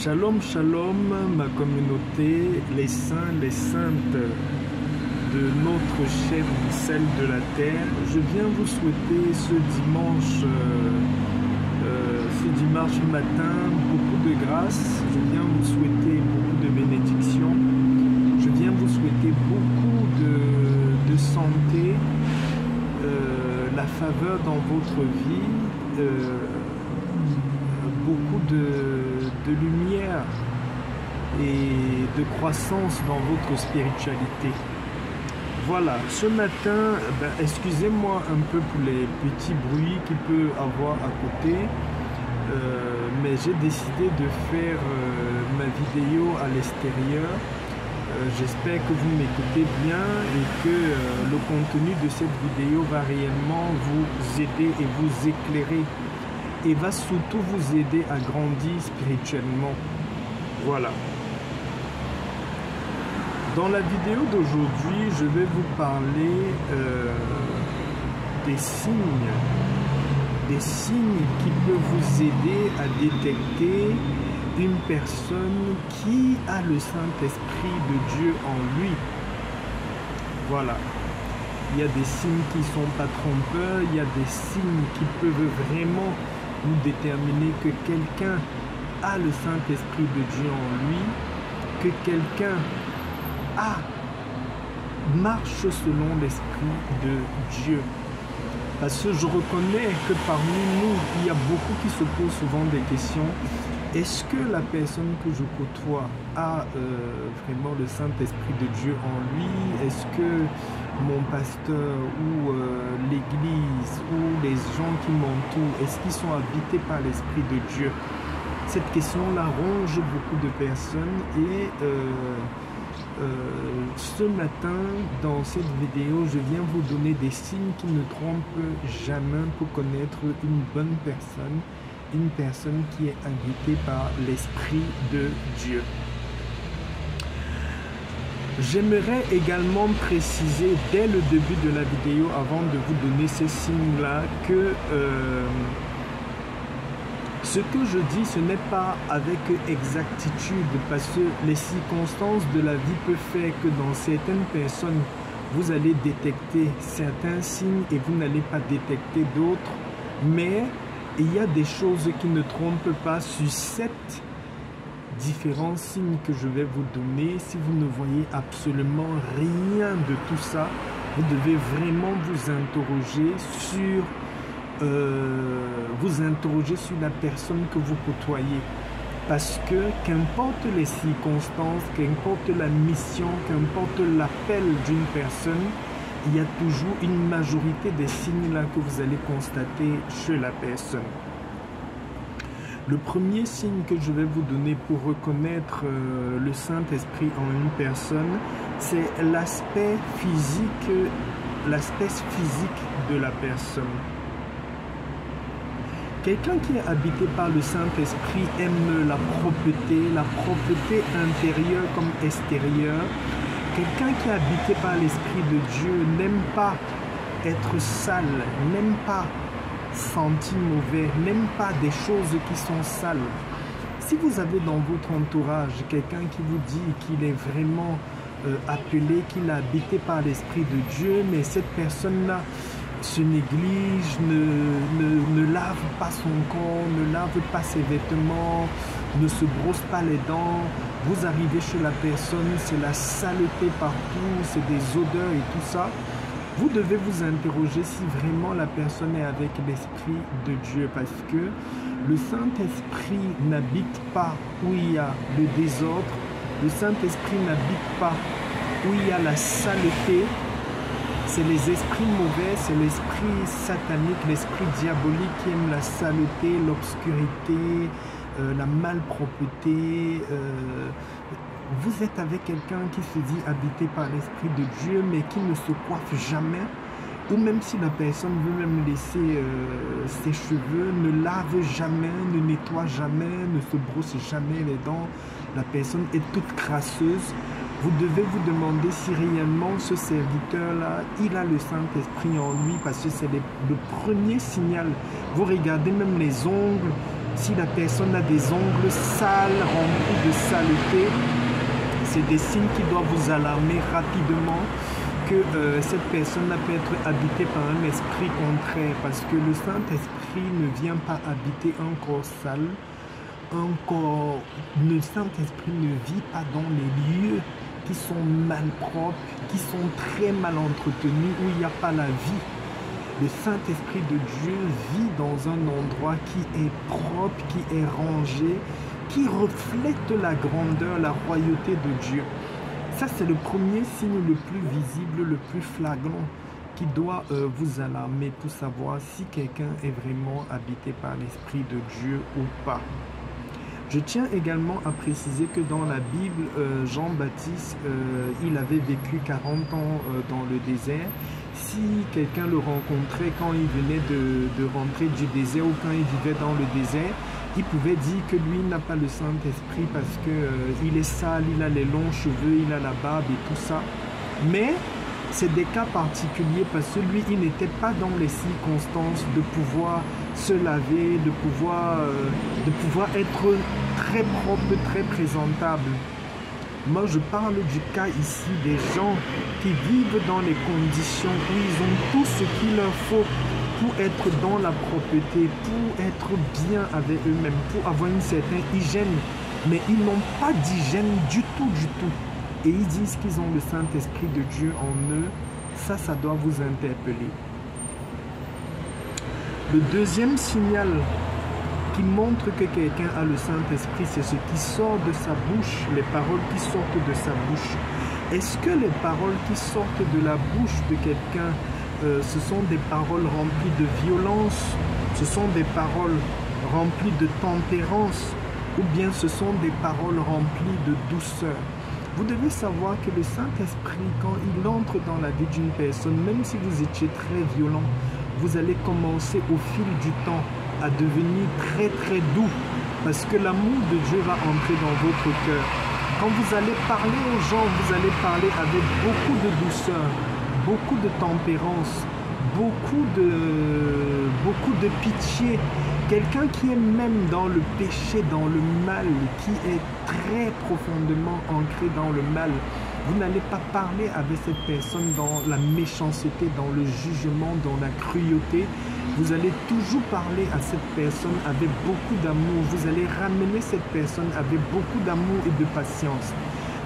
Shalom, shalom, ma communauté, les saints, les saintes de notre chère celle de la terre. Je viens vous souhaiter ce dimanche matin beaucoup de grâce. Je viens vous souhaiter beaucoup de bénédictions. Je viens vous souhaiter beaucoup de santé, la faveur dans votre vie, beaucoup de lumière et de croissance dans votre spiritualité. Voilà, ce matin, excusez-moi un peu pour les petits bruits qu'il peut avoir à côté, mais j'ai décidé de faire ma vidéo à l'extérieur. J'espère que vous m'écoutez bien et que le contenu de cette vidéo va réellement vous aider et vous éclairer et va surtout vous aider à grandir spirituellement. Voilà. Dans la vidéo d'aujourd'hui, je vais vous parler des signes qui peuvent vous aider à détecter une personne qui a le Saint-Esprit de Dieu en lui. Voilà. Il y a des signes qui ne sont pas trompeurs, il y a des signes qui peuvent vraiment nous déterminer que quelqu'un a le Saint-Esprit de Dieu en lui, que quelqu'un marche selon l'Esprit de Dieu. Parce que je reconnais que parmi nous, il y a beaucoup qui se posent souvent des questions. Est-ce que la personne que je côtoie a vraiment le Saint-Esprit de Dieu en lui? Est-ce que mon pasteur ou l'église ou les gens qui m'entourent, est-ce qu'ils sont habités par l'Esprit de Dieu? Cette question-là ronge beaucoup de personnes et ce matin, dans cette vidéo, je viens vous donner des signes qui ne trompent jamais pour connaître une bonne personne, une personne qui est habitée par l'Esprit de Dieu. J'aimerais également préciser dès le début de la vidéo, avant de vous donner ces signes-là, que ce que je dis, ce n'est pas avec exactitude, parce que les circonstances de la vie peuvent faire que dans certaines personnes, vous allez détecter certains signes et vous n'allez pas détecter d'autres. Mais il y a des choses qui ne trompent pas sur 7 différents signes que je vais vous donner. Si vous ne voyez absolument rien de tout ça, vous devez vraiment vous interroger sur la personne que vous côtoyez. Parce que qu'importe les circonstances, qu'importe la mission, qu'importe l'appel d'une personne, il y a toujours une majorité des signes là que vous allez constater chez la personne. Le premier signe que je vais vous donner pour reconnaître le Saint-Esprit en une personne, c'est l'aspect physique de la personne. Quelqu'un qui est habité par le Saint-Esprit aime la propreté intérieure comme extérieure. Quelqu'un qui est habité par l'Esprit de Dieu n'aime pas être sale, n'aime pas sentir mauvais, n'aime pas des choses qui sont sales. Si vous avez dans votre entourage quelqu'un qui vous dit qu'il est vraiment appelé, qu'il est habité par l'Esprit de Dieu, mais cette personne-là se néglige, ne lave pas son corps, ne lave pas ses vêtements, ne se brosse pas les dents. Vous arrivez chez la personne, c'est la saleté partout, c'est des odeurs et tout ça. Vous devez vous interroger si vraiment la personne est avec l'Esprit de Dieu, parce que le Saint-Esprit n'habite pas où il y a le désordre, le Saint-Esprit n'habite pas où il y a la saleté. C'est les esprits mauvais, c'est l'esprit satanique, l'esprit diabolique qui aime la saleté, l'obscurité, la malpropreté. Vous êtes avec quelqu'un qui se dit habité par l'Esprit de Dieu, mais qui ne se coiffe jamais, ou même si la personne veut même laisser ses cheveux, ne lave jamais, ne nettoie jamais, ne se brosse jamais les dents, la personne est toute crasseuse. Vous devez vous demander si réellement ce serviteur-là, il a le Saint-Esprit en lui, parce que c'est le premier signal. Vous regardez même les ongles Si la personne a des ongles sales, remplis de saleté, c'est des signes qui doivent vous alarmer rapidement que cette personne peut être habitée par un esprit contraire, parce que le Saint-Esprit ne vient pas habiter un corps sale, le Saint-Esprit ne vit pas dans les lieux qui sont malpropres, qui sont très mal entretenus, où il n'y a pas la vie. Le Saint-Esprit de Dieu vit dans un endroit qui est propre, qui est rangé, qui reflète la grandeur, la royauté de Dieu. Ça, c'est le premier signe le plus visible, le plus flagrant, qui doit vous alarmer pour savoir si quelqu'un est vraiment habité par l'Esprit de Dieu ou pas. Je tiens également à préciser que dans la Bible, Jean-Baptiste, il avait vécu 40 ans dans le désert. Si quelqu'un le rencontrait quand il venait de rentrer du désert ou quand il vivait dans le désert, il pouvait dire que lui n'a pas le Saint-Esprit parce qu'il est sale, il a les longs cheveux, il a la barbe et tout ça. Mais c'est des cas particuliers parce que lui, il n'était pas dans les circonstances de pouvoir se laver, de pouvoir être très propre, très présentable. Moi, je parle du cas ici des gens qui vivent dans les conditions où ils ont tout ce qu'il leur faut pour être dans la propreté, pour être bien avec eux-mêmes, pour avoir une certaine hygiène. Mais ils n'ont pas d'hygiène du tout, du tout. Et ils disent qu'ils ont le Saint-Esprit de Dieu en eux. Ça doit vous interpeller. Le deuxième signal qui montre que quelqu'un a le Saint-Esprit, c'est ce qui sort de sa bouche, les paroles qui sortent de sa bouche. Est-ce que les paroles qui sortent de la bouche de quelqu'un, ce sont des paroles remplies de violence, ce sont des paroles remplies de tempérance, ou bien ce sont des paroles remplies de douceur? Vous devez savoir que le Saint-Esprit, quand il entre dans la vie d'une personne, même si vous étiez très violent, vous allez commencer au fil du temps à devenir très très doux, parce que l'amour de Dieu va entrer dans votre cœur. Quand vous allez parler aux gens, vous allez parler avec beaucoup de douceur, beaucoup de tempérance, beaucoup de pitié. Quelqu'un qui est même dans le péché, dans le mal, qui est très profondément ancré dans le mal, vous n'allez pas parler avec cette personne dans la méchanceté, dans le jugement, dans la cruauté. Vous allez toujours parler à cette personne avec beaucoup d'amour. Vous allez ramener cette personne avec beaucoup d'amour et de patience.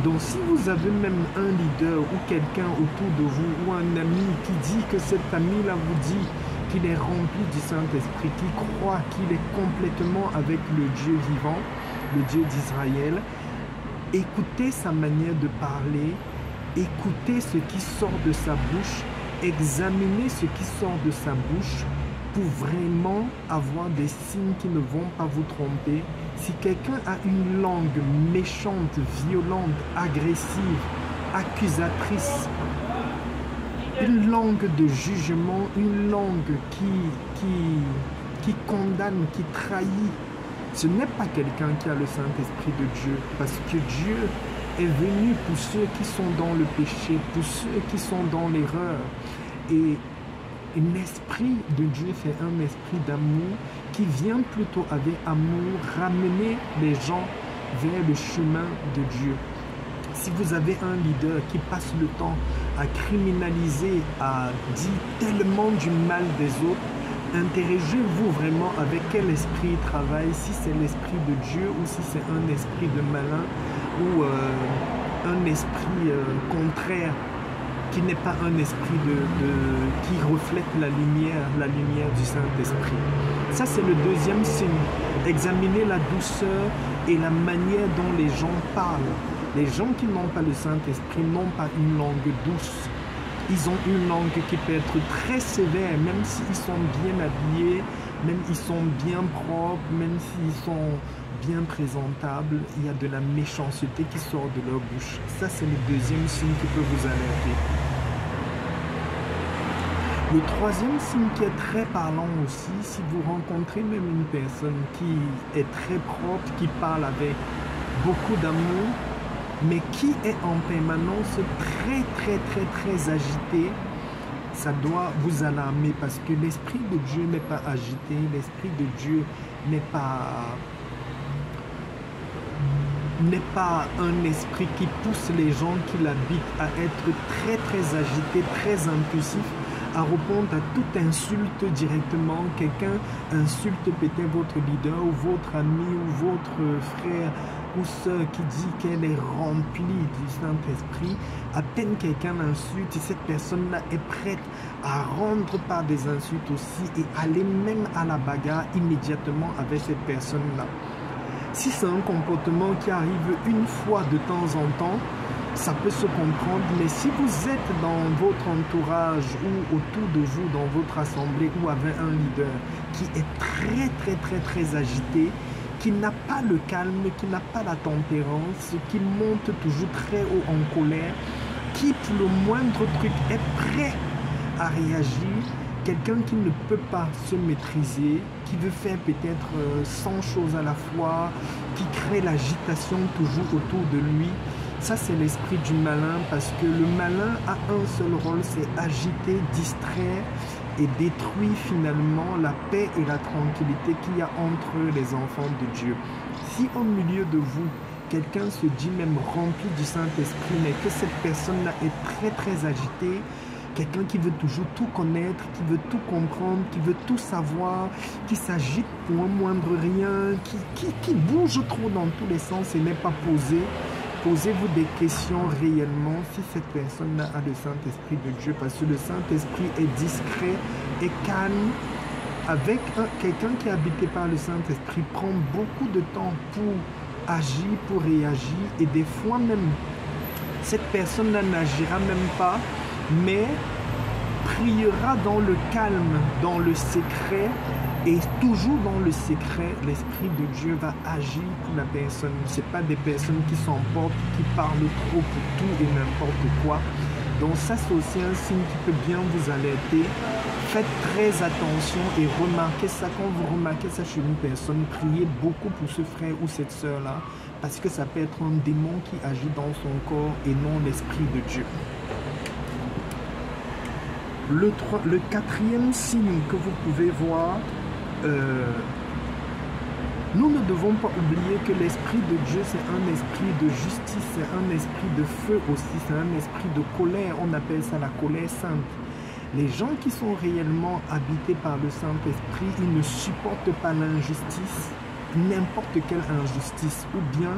Donc si vous avez même un leader ou quelqu'un autour de vous ou un ami qui dit que cet ami-là vous dit qu'il est rempli du Saint-Esprit, qui croit qu'il est complètement avec le Dieu vivant, le Dieu d'Israël, écoutez sa manière de parler, écoutez ce qui sort de sa bouche, examinez ce qui sort de sa bouche pour vraiment avoir des signes qui ne vont pas vous tromper. Si quelqu'un a une langue méchante, violente, agressive, accusatrice, une langue de jugement, une langue qui condamne, qui trahit, ce n'est pas quelqu'un qui a le Saint-Esprit de Dieu, parce que Dieu est venu pour ceux qui sont dans le péché, pour ceux qui sont dans l'erreur. Et l'Esprit de Dieu, c'est un esprit d'amour qui vient plutôt avec amour ramener les gens vers le chemin de Dieu. Si vous avez un leader qui passe le temps à criminaliser, à dire tellement du mal des autres, interrogez-vous vraiment avec quel esprit il travaille, si c'est l'esprit de Dieu ou si c'est un esprit de malin ou un esprit contraire qui n'est pas un esprit qui reflète la lumière du Saint-Esprit. Ça, c'est le deuxième signe. Examinez la douceur et la manière dont les gens parlent. Les gens qui n'ont pas le Saint-Esprit n'ont pas une langue douce. Ils ont une langue qui peut être très sévère, même s'ils sont bien habillés, même s'ils sont bien propres, même s'ils sont bien présentables, il y a de la méchanceté qui sort de leur bouche. Ça, c'est le deuxième signe qui peut vous alerter. Le troisième signe qui est très parlant aussi, si vous rencontrez même une personne qui est très propre, qui parle avec beaucoup d'amour, mais qui est en permanence très agité, ça doit vous alarmer parce que l'Esprit de Dieu n'est pas agité, l'Esprit de Dieu n'est pas un esprit qui pousse les gens qui l'habitent à être très très agités, très impulsifs, à répondre à toute insulte directement. Quelqu'un insulte peut-être votre leader ou votre ami ou votre frère ou sœur qui dit qu'elle est remplie du Saint-Esprit. À peine quelqu'un l'insulte, cette personne-là est prête à rendre par des insultes aussi et aller même à la bagarre immédiatement avec cette personne-là. Si c'est un comportement qui arrive une fois de temps en temps, ça peut se comprendre, mais si vous êtes dans votre entourage ou autour de vous, dans votre assemblée ou avec un leader qui est très agité, qui n'a pas le calme, qui n'a pas la tempérance, qui monte toujours très haut en colère, qui pour le moindre truc est prêt à réagir, quelqu'un qui ne peut pas se maîtriser, qui veut faire peut-être 100 choses à la fois, qui crée l'agitation toujours autour de lui. Ça, c'est l'esprit du malin, parce que le malin a un seul rôle, c'est agiter, distraire et détruire finalement la paix et la tranquillité qu'il y a entre les enfants de Dieu. Si au milieu de vous, quelqu'un se dit même rempli du Saint-Esprit, mais que cette personne-là est très agitée, quelqu'un qui veut toujours tout connaître, qui veut tout comprendre, qui veut tout savoir, qui s'agite pour un moindre rien, qui bouge trop dans tous les sens et n'est pas posé. Posez-vous des questions réellement si cette personne-là a le Saint-Esprit de Dieu, parce que le Saint-Esprit est discret et calme. Avec quelqu'un qui est habité par le Saint-Esprit prend beaucoup de temps pour agir, pour réagir, et des fois même, cette personne-là n'agira même pas, mais priera dans le calme, dans le secret, et toujours dans le secret, l'Esprit de Dieu va agir pour la personne. Ce n'est pas des personnes qui s'emportent, qui parlent trop pour tout et n'importe quoi. Donc ça, c'est aussi un signe qui peut bien vous alerter. Faites très attention et remarquez ça. Quand vous remarquez ça chez une personne, priez beaucoup pour ce frère ou cette sœur-là, parce que ça peut être un démon qui agit dans son corps et non l'Esprit de Dieu. Le quatrième signe que vous pouvez voir, nous ne devons pas oublier que l'Esprit de Dieu, c'est un esprit de justice, c'est un esprit de feu aussi, c'est un esprit de colère. On appelle ça la colère sainte. Les gens qui sont réellement habités par le Saint-Esprit, ils ne supportent pas l'injustice, n'importe quelle injustice, ou bien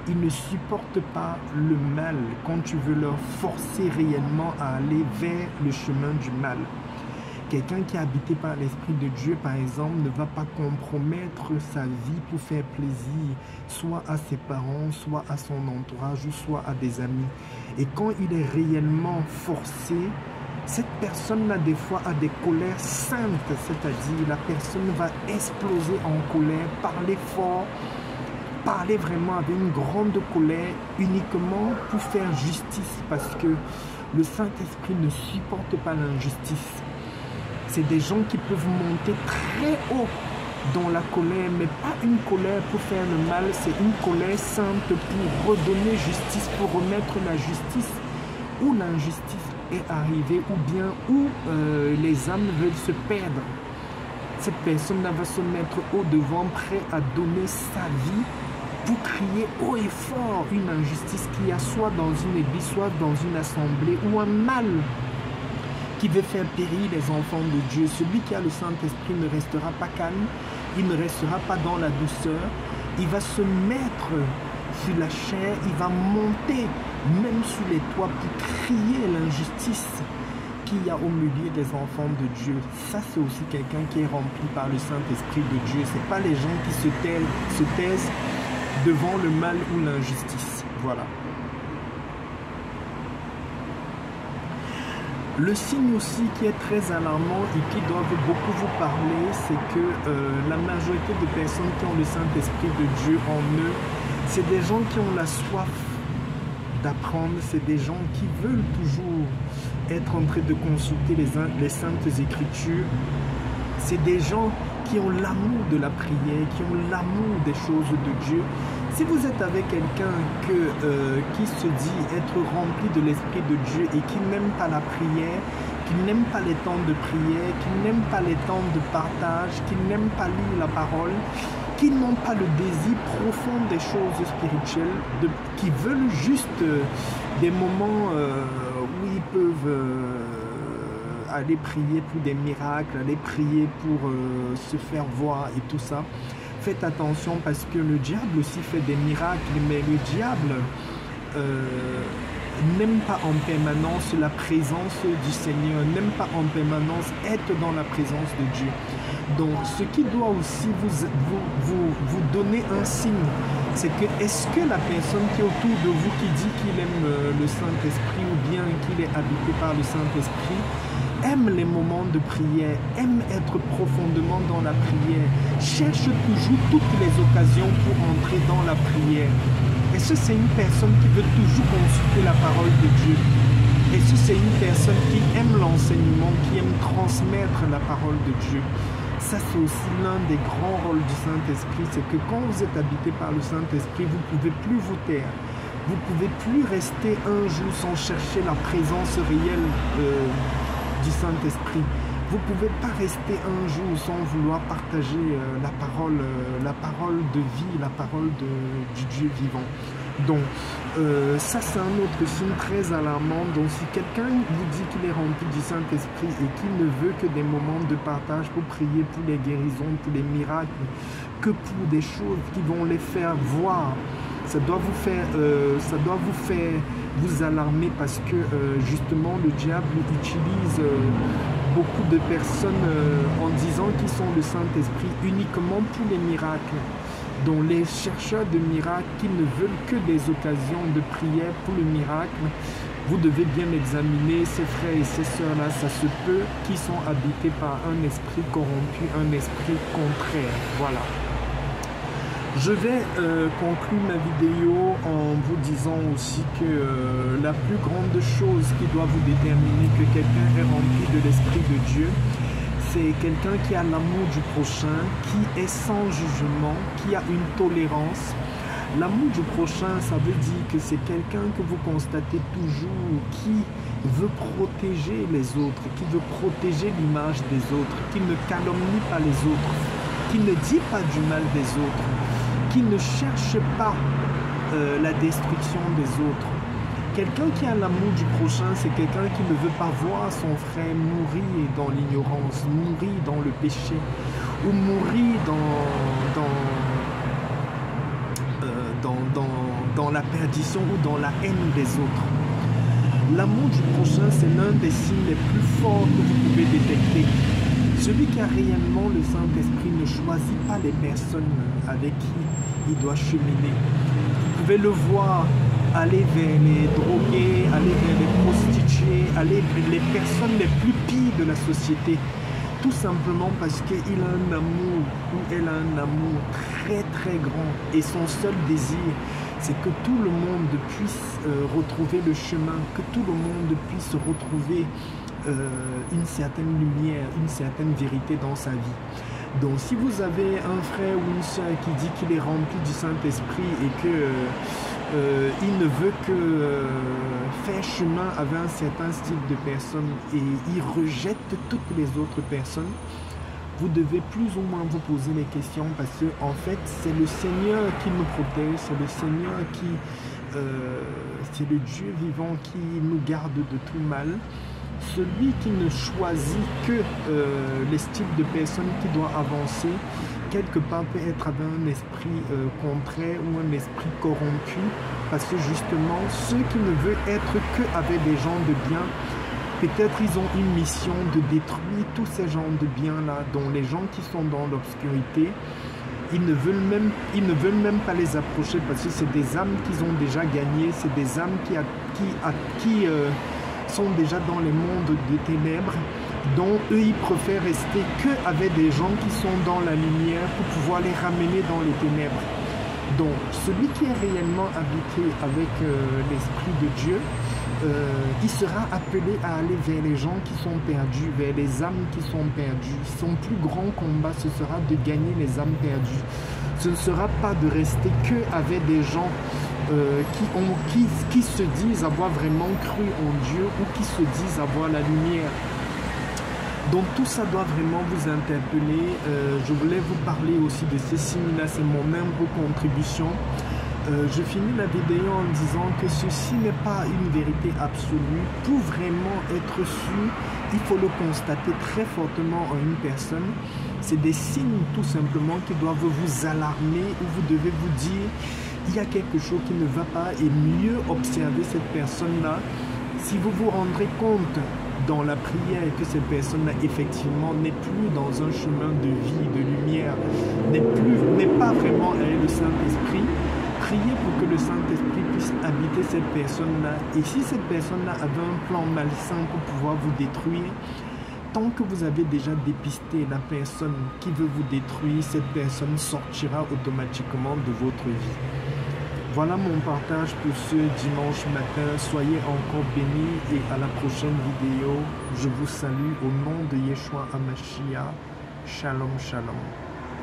ils ne supportent pas le mal quand tu veux leur forcer réellement à aller vers le chemin du mal. Quelqu'un qui est habité par l'Esprit de Dieu, par exemple, ne va pas compromettre sa vie pour faire plaisir, soit à ses parents, soit à son entourage, ou soit à des amis. Et quand il est réellement forcé, cette personne-là, des fois, a des colères saintes, c'est-à-dire la personne va exploser en colère, parler fort, parler vraiment avec une grande colère, uniquement pour faire justice, parce que le Saint-Esprit ne supporte pas l'injustice. C'est des gens qui peuvent monter très haut dans la colère, mais pas une colère pour faire le mal, c'est une colère sainte pour redonner justice, pour remettre la justice où l'injustice est arrivée, ou bien où les âmes veulent se perdre. Cette personne-là va se mettre au devant, prêt à donner sa vie pour crier haut et fort une injustice qu'il y a soit dans une église, soit dans une assemblée, ou un mal qui veut faire périr les enfants de Dieu. Celui qui a le Saint-Esprit ne restera pas calme, il ne restera pas dans la douceur, il va se mettre sur la chair, il va monter même sur les toits pour crier l'injustice qu'il y a au milieu des enfants de Dieu. Ça, c'est aussi quelqu'un qui est rempli par le Saint-Esprit de Dieu. Ce n'est pas les gens qui se taisent devant le mal ou l'injustice. Voilà. Le signe aussi qui est très alarmant et qui doit beaucoup vous parler, c'est que la majorité des personnes qui ont le Saint-Esprit de Dieu en eux, c'est des gens qui ont la soif d'apprendre, c'est des gens qui veulent toujours être en train de consulter les Saintes Écritures. C'est des gens qui ont l'amour de la prière, qui ont l'amour des choses de Dieu. Si vous êtes avec quelqu'un qui se dit être rempli de l'Esprit de Dieu et qui n'aime pas la prière, qui n'aiment pas les temps de prière, qui n'aiment pas les temps de partage, qui n'aiment pas lire la parole, qui n'ont pas le désir profond des choses spirituelles, qui veulent juste des moments où ils peuvent aller prier pour des miracles, aller prier pour se faire voir et tout ça. Faites attention parce que le diable aussi fait des miracles, mais le diable n'aime pas en permanence la présence du Seigneur, n'aime pas en permanence être dans la présence de Dieu. Donc, ce qui doit aussi vous donner un signe, c'est que est-ce que la personne qui est autour de vous qui dit qu'il aime le Saint-Esprit ou bien qu'il est habité par le Saint-Esprit, aime les moments de prière, aime être profondément dans la prière, cherche toujours toutes les occasions pour entrer dans la prière. Est-ce que c'est une personne qui veut toujours consulter la parole de Dieu? Est-ce que c'est une personne qui aime l'enseignement, qui aime transmettre la parole de Dieu? Ça, c'est aussi l'un des grands rôles du Saint-Esprit, c'est que quand vous êtes habité par le Saint-Esprit, vous ne pouvez plus vous taire. Vous ne pouvez plus rester un jour sans chercher la présence réelle du Saint-Esprit. Vous ne pouvez pas rester un jour sans vouloir partager la parole de vie, la parole du Dieu vivant. Donc, ça c'est un autre signe très alarmant. Donc, si quelqu'un vous dit qu'il est rempli du Saint-Esprit et qu'il ne veut que des moments de partage pour prier pour les guérisons, pour les miracles, que pour des choses qui vont les faire voir, ça doit vous faire vous alarmer parce que justement le diable utilise beaucoup de personnes en disant qu'ils sont le Saint-Esprit uniquement pour les miracles. Donc les chercheurs de miracles qui ne veulent que des occasions de prière pour le miracle, vous devez bien examiner ces frères et ces sœurs-là, ça se peut, qui sont habités par un esprit corrompu, un esprit contraire. Voilà. Je vais conclure ma vidéo en vous disant aussi que la plus grande chose qui doit vous déterminer que quelqu'un est rempli de l'Esprit de Dieu, c'est quelqu'un qui a l'amour du prochain, qui est sans jugement, qui a une tolérance. L'amour du prochain, ça veut dire que c'est quelqu'un que vous constatez toujours, qui veut protéger les autres, qui veut protéger l'image des autres, qui ne calomnie pas les autres, qui ne dit pas du mal des autres, qui ne cherche pas la destruction des autres. Quelqu'un qui a l'amour du prochain, c'est quelqu'un qui ne veut pas voir son frère mourir dans l'ignorance, mourir dans le péché, ou mourir dans la perdition ou dans la haine des autres. L'amour du prochain, c'est l'un des signes les plus forts que vous pouvez détecter. Celui qui a réellement le Saint-Esprit ne choisit pas les personnes avec qui il doit cheminer. Vous pouvez le voir aller vers les drogués, aller vers les prostituées, aller vers les personnes les plus pires de la société. Tout simplement parce qu'il a un amour ou elle a un amour très très grand. Et son seul désir, c'est que tout le monde puisse retrouver le chemin, que tout le monde puisse retrouver une certaine lumière, une certaine vérité dans sa vie. Donc si vous avez un frère ou une soeur qui dit qu'il est rempli du Saint-Esprit et que il ne veut que faire chemin avec un certain style de personne et il rejette toutes les autres personnes, vous devez plus ou moins vous poser les questions parce que en fait c'est le Seigneur qui nous protège, c'est le Seigneur qui c'est le Dieu vivant qui nous garde de tout mal. Celui qui ne choisit que les styles de personnes qui doivent avancer, quelque part peut être avec un esprit contraire ou un esprit corrompu, parce que justement, ceux qui ne veulent être que avec des gens de bien, peut-être ils ont une mission de détruire tous ces gens de bien-là, dont les gens qui sont dans l'obscurité, ils ne veulent même pas les approcher, parce que c'est des âmes qu'ils ont déjà gagnées, c'est des âmes qui sont déjà dans les mondes des ténèbres, dont eux ils préfèrent rester qu'avec des gens qui sont dans la lumière pour pouvoir les ramener dans les ténèbres. Donc celui qui est réellement habité avec l'Esprit de Dieu, il sera appelé à aller vers les gens qui sont perdus, vers les âmes qui sont perdues. Son plus grand combat, ce sera de gagner les âmes perdues. Ce ne sera pas de rester qu'avec des gens qui se disent avoir vraiment cru en Dieu ou qui se disent avoir la lumière. Donc tout ça doit vraiment vous interpeller. Je voulais vous parler aussi de ces signes-là, c'est mon humble contribution. Je finis la vidéo en disant que ceci n'est pas une vérité absolue. Pour vraiment être sûr, il faut le constater très fortement en une personne. C'est des signes tout simplement qui doivent vous alarmer, où vous devez vous dire il y a quelque chose qui ne va pas, et mieux observer cette personne-là. Si vous vous rendrez compte dans la prière que cette personne-là effectivement n'est plus dans un chemin de vie, de lumière, n'est pas vraiment avec le Saint-Esprit, priez pour que le Saint-Esprit puisse habiter cette personne-là. Et si cette personne-là avait un plan malsain pour pouvoir vous détruire, tant que vous avez déjà dépisté la personne qui veut vous détruire, cette personne sortira automatiquement de votre vie. Voilà mon partage pour ce dimanche matin. Soyez encore bénis et à la prochaine vidéo. Je vous salue au nom de Yeshua HaMashiach. Shalom, shalom.